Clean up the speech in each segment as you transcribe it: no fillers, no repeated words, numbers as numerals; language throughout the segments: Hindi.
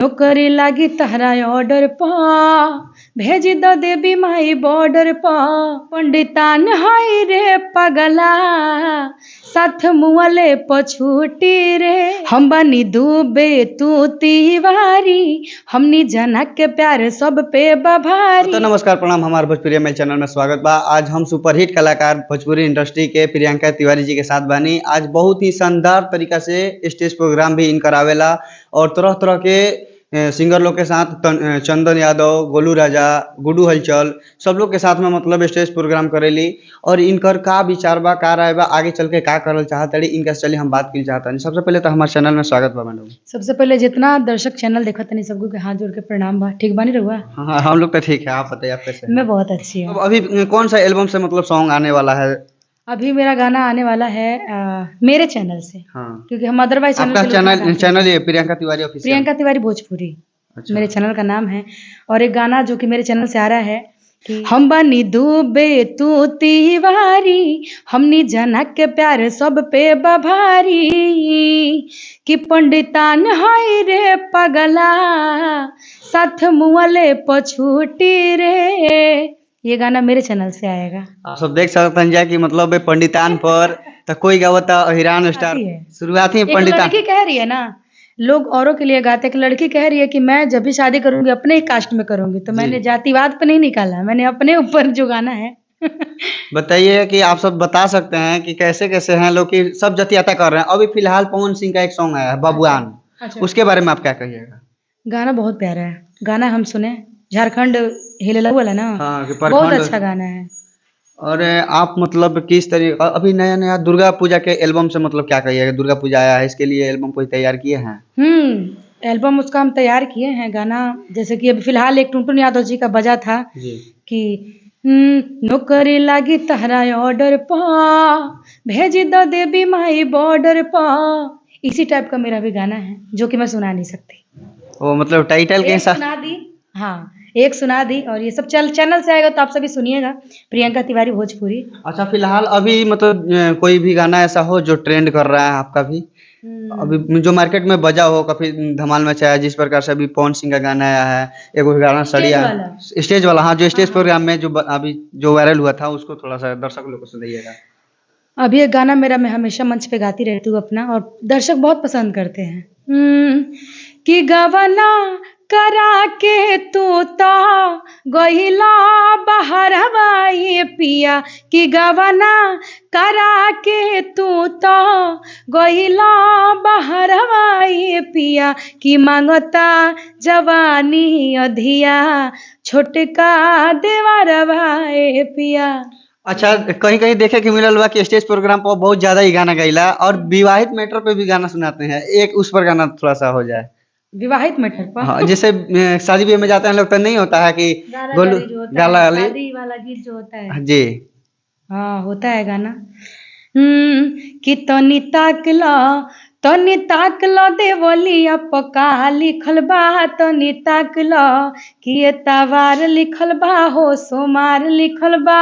नौकरी लागी तहरा ऑर्डर पा भेज द देवी माई बॉर्डर पा पंडितान हाय रे पगला साथ मुआले पछूटी रे हम बनी दूबे तू तिवारी हमनी जना के प्यार सब पे बभारी। तो नमस्कार प्रणाम, हमारे भोजपुरी मेल चैनल में स्वागत बा। आज हम सुपरहिट कलाकार भोजपुरी इंडस्ट्री के प्रियंका तिवारी जी के साथ बानी। आज बहुत ही शानदार तरीका से स्टेज प्रोग्राम भी इनकर आवेला और तरह तरह के सिंगर लोग के साथ चंदन यादव, गोलू राजा, गुड्डू हलचल सब लोग के साथ में मतलब स्टेज प्रोग्राम करेली। और इनकर का विचार बा, का राय बा, आगे चल के का करल चाहता इनका चलिए हम बात की चाहता। सबसे पहले तो हमारे चैनल में स्वागत बा मैडम। सबसे पहले जितना दर्शक चैनल देखा तनी सबको के हाथ जोड़ के प्रणाम बा। ठीक बानी रहुआ? हाँ, हम लोग तो ठीक है। आप बताइए आप कैसे? मैं बहुत अच्छी हूँ। अभी कौन सा एल्बम से मतलब सॉन्ग आने वाला है? अभी मेरा गाना आने वाला है मेरे चैनल से। हाँ, क्योंकि हम अदरवाइज आपका चैनल ये प्रियंका तिवारी ऑफिशियल? प्रियंका तिवारी भोजपुरी। अच्छा। मेरे चैनल का नाम है। और एक गाना जो कि मेरे चैनल से आ रहा है कि हम बनी दूबे तू तिवारी हमनी जना के प्यार सब पे बभारी कि पंडितान हाय रे पगला साथ मुआले पछूटी रे। ये गाना मेरे चैनल से आएगा। आप सब देख सकते हैं कि मतलब पंडितान पर तो कोई गावता हिरान स्टार शुरुआत ही पंडितान। लड़की कह रही है ना, लोग औरों के लिए गाते, एक लड़की कह रही है कि मैं जब भी शादी करूंगी अपने ही कास्ट में करूंगी। तो मैंने जातिवाद पे नहीं निकाला, मैंने अपने ऊपर जो गाना है बताइए कि आप सब बता सकते हैं कि कैसे कैसे हैं लोग कि सब जातियाता कर रहे हैं। अभी फिलहाल पवन सिंह का एक सॉन्ग आया है बबुआन। अच्छा। उसके बारे में आप क्या कहिएगा? गाना बहुत प्यारा है। गाना हम सुने, झारखंड हिलेला वाला ना। हाँ, कि बहुत अच्छा गाना है। और आप मतलब किस तरीके अभी नया नया दुर्गा पूजा के एल्बम से मतलब क्या कहिएगा? दुर्गा पूजा आया है, इसके लिए एल्बम कोई तैयार किए हैं? एल्बम उसका हम तैयार किए हैं। गाना जैसे कि अभी फिलहाल एक टुनटुन यादव जी का बजा था जी। कि नौकरी लागी तहरा ऑर्डर पा भेज द देवी माई बॉर्डर पा। इसी टाइप का मेरा भी गाना है जो कि मैं सुना नहीं सकती। वो मतलब टाइटल के हिसाब सुना दी। हाँ, एक सुना दी। और ये सब चैनल से आएगा तो आप सभी सुनिएगा, प्रियंका तिवारी भोजपुरी। अच्छा, फिलहाल अभी मतलब कोई भी गाना ऐसा हो जो ट्रेंड कर रहा है आपका भी, अभी जो मार्केट में बजा हो, काफी धमाल मचा है, जिस प्रकार से अभी पवन सिंह का गाना आया है, एक गाना सड़िया स्टेज वाला। हाँ, जो स्टेज प्रोग्राम में जो अभी जो वायरल हुआ था उसको थोड़ा सा दर्शक लोग को सुनाइएगा। अभी एक गाना मेरा, मैं हमेशा मंच पे गाती रहती हूँ अपना, और दर्शक बहुत पसंद करते हैं कि गवना करा के तू ता गहिला बहरवा ये पिया कि गवना करा के तू ता गहिला बहरवा ये पिया कि मांगता जवानी अधिया छोटका देवरवा ये पिया। अच्छा, कहीं कहीं देखे कि मिलल बा कि स्टेज प्रोग्राम पर बहुत ज्यादा ही गाना गैला और विवाहित मैटर पे भी गाना सुनाते हैं। एक उस पर गाना थोड़ा सा हो जाए। विवाहित मैटर पर? हाँ, जैसे शादी ब्याह में जाते हैं लोग तो नहीं होता है कि गोलू गाला शादी वाला गीत जो होता है जी। हाँ, होता है गाना कि तनी ताकला देवलिया पका लिखल बा तनी ताकला कि ये तवार लिखल बा हो सोमार लिखल बा।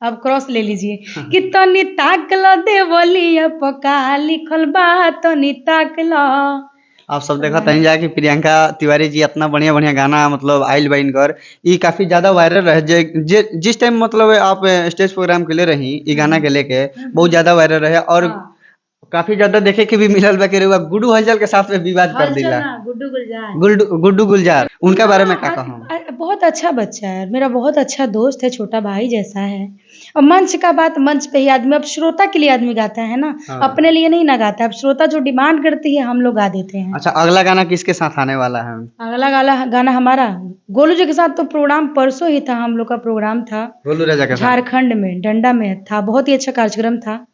अब क्रॉस ले लीजिए कि तनी ताकला देवलिया पका लिखल बा तनी ताकला। आप सब देखा तहीं जाके प्रियंका तिवारी जी इतना बढ़िया बढ़िया गाना मतलब आइल बा इनकर, ये काफी ज्यादा वायरल रहे। जिस टाइम मतलब आप स्टेज प्रोग्राम के ले रही ये गाना के लेके बहुत ज्यादा वायरल रहे। और काफी ज्यादा देखे कि भी मिलल बा कि गुड्डू हलचल के साथ में विवाद कर दिला। गुड्डू गुलजार उनके बारे में क्या कहूँ? बहुत अच्छा बच्चा है, मेरा बहुत अच्छा दोस्त है, छोटा भाई जैसा है। और मंच का बात मंच पे ही आदमी, अब श्रोता के लिए आदमी गाता है ना। हाँ। अपने लिए नहीं ना गाता है। अब श्रोता जो डिमांड करती है हम लोग गा देते हैं। अच्छा, अगला गाना किसके साथ आने वाला है? अगला गाना हमारा गोलू जी के साथ तो प्रोग्राम परसों ही था, हम लोग का प्रोग्राम था गोलू राजा के साथ झारखंड में डंडा में था। बहुत ही अच्छा कार्यक्रम था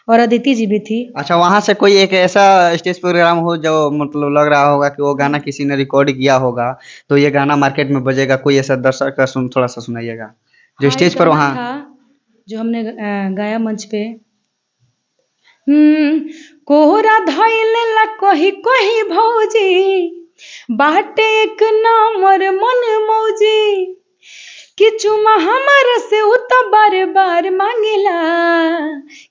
और अदिति जी भी थी। अच्छा, वहां से कोई एक ऐसा स्टेज प्रोग्राम हो जो मतलब लग रहा होगा कि वो गाना किसी ने रिकॉर्ड किया होगा तो ये गाना मार्केट में बजेगा, कोई ऐसा दर्शक का थोड़ा सा सुनाइएगा जो स्टेज पर वहाँ जो हमने गाया मंच पे। कोहरा धइल कही कही भौजी बाटे एक नंबर मन मौजी कि चुमा हमर से उ त बार बार मांगेला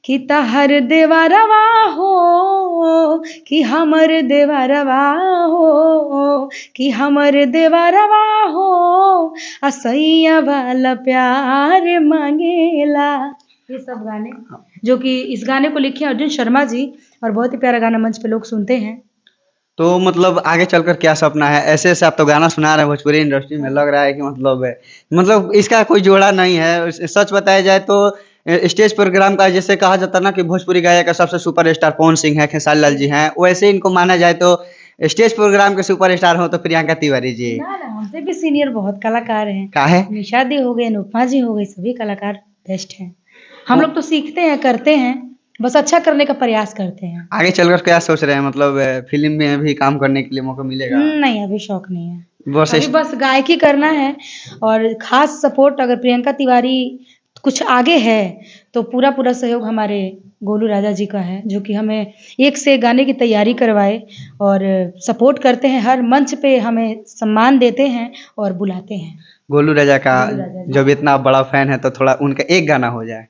कि तहर देवरवा हो कि हमर देवरवा हो कि हमर देवरवा हो असैया वाला प्यार मांगेला। ये सब गाने जो कि इस गाने को लिखे अर्जुन शर्मा जी, और बहुत ही प्यारा गाना मंच पे लोग सुनते हैं। तो मतलब आगे चलकर क्या सपना है? ऐसे ऐसे आप तो गाना सुना रहे हैं भोजपुरी इंडस्ट्री में, लग रहा है कि मतलब इसका कोई जोड़ा नहीं है। सच बताया जाए तो स्टेज प्रोग्राम का जैसे कहा जाता है ना कि भोजपुरी गायक का सबसे सुपरस्टार पवन सिंह है, खेसारी लाल जी हैं, वैसे इनको माना जाए तो स्टेज प्रोग्राम के सुपरस्टार हो तो प्रियंका तिवारी जी। ना ना, हमसे भी सीनियर बहुत कलाकार हैं। काहे? निशा दी हो गए, अनुपमा जी हो गई, सभी कलाकार बेस्ट हैं। हम लोग तो सीखते हैं, करते हैं, बस अच्छा करने का प्रयास करते हैं। आगे चलकर क्या सोच रहे हैं? मतलब फिल्म में भी काम करने के लिए मौका मिलेगा? नहीं, अभी शौक नहीं है। बस अभी बस गायकी करना है, और खास सपोर्ट अगर प्रियंका तिवारी कुछ आगे है तो पूरा पूरा सहयोग हमारे गोलू राजा जी का है, जो कि हमें एक से एक गाने की तैयारी करवाए और सपोर्ट करते हैं, हर मंच पे हमें सम्मान देते हैं और बुलाते हैं। गोलू राजा का गोलू राजा जी। जब इतना बड़ा फैन है तो थोड़ा उनका एक गाना हो जाए।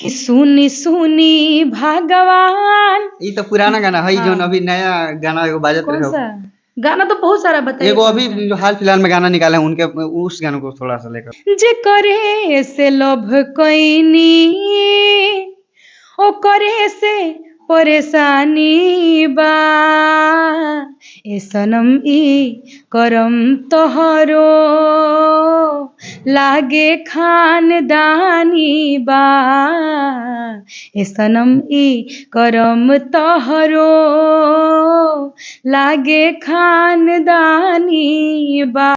कि सुनी सुनी भगवान। ये तो पुराना गाना है, हाँ। जो अभी नया गाना एगो बाजत कौन रहे। सा गाना? तो बहुत सारा बताइए। एगो कौन अभी सा? जो हाल फिलहाल में गाना निकाले हैं उनके, उस गाने को थोड़ा सा लेकर। जे करे से लोभ कोइनी ओ करे से परेशानी बा, ए सनम ई करम तोहरो लागे खानदानी बा, ए सनम ई करम तोहरो लागे खानदानी बा।